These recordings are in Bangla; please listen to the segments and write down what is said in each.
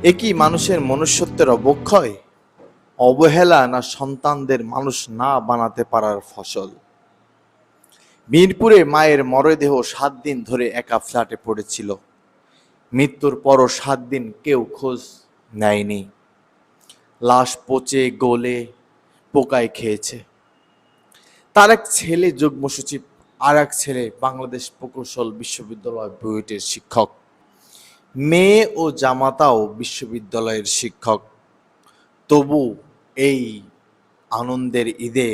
এ কি মানুষের মনুষ্যত্বের অবক্ষয়, অবহেলা, না সন্তানদের মানুষ না বানাতে পারার ফসল? মিরপুরে মায়ের মরদেহ 7 দিন ধরে একা ফ্ল্যাটে পড়েছিল। মৃত্যুর পরও 7 দিন কেউ খোঁজ নেয়নি। লাশ পচে গলে পোকায় খেয়েছে। তার এক ছেলে যুগ্ম সচিব, আর এক ছেলে বাংলাদেশ প্রকৌশল বিশ্ববিদ্যালয় বুয়েটের শিক্ষক। মেয়ে ও জামাতাও বিশ্ববিদ্যালয়ের শিক্ষক। তবু এই আনন্দের ঈদে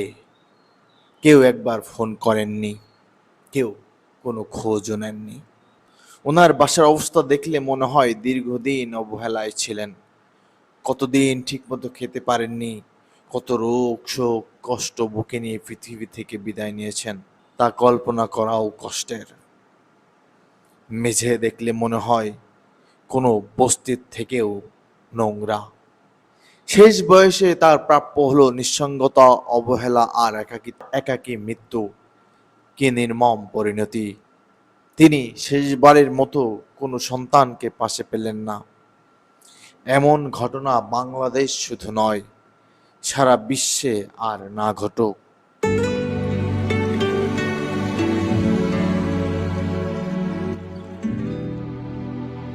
কেউ একবার ফোন করেননি, কেউ কোনো খোঁজও নেননি। ওনার বাসার অবস্থা দেখলে মনে হয় দীর্ঘদিন অবহেলায় ছিলেন। কতদিন ঠিকমতো খেতে পারেননি, কত রোগ শোক কষ্ট বুকে নিয়ে পৃথিবী থেকে বিদায় নিয়েছেন, তা কল্পনা করাও কষ্টের। মেঝে দেখলে মনে হয় কোনো বস্তির থেকেও নোংরা। শেষ বয়সে তার প্রাপ্য হলো নিঃসঙ্গতা, অবহেলা আর একাকী মৃত্যু। কি নির্মম পরিণতি! তিনি শেষবারের মতো কোনো সন্তানকে পাশে পেলেন না। এমন ঘটনা বাংলাদেশ শুধু নয়, সারা বিশ্বে আর না ঘটুক।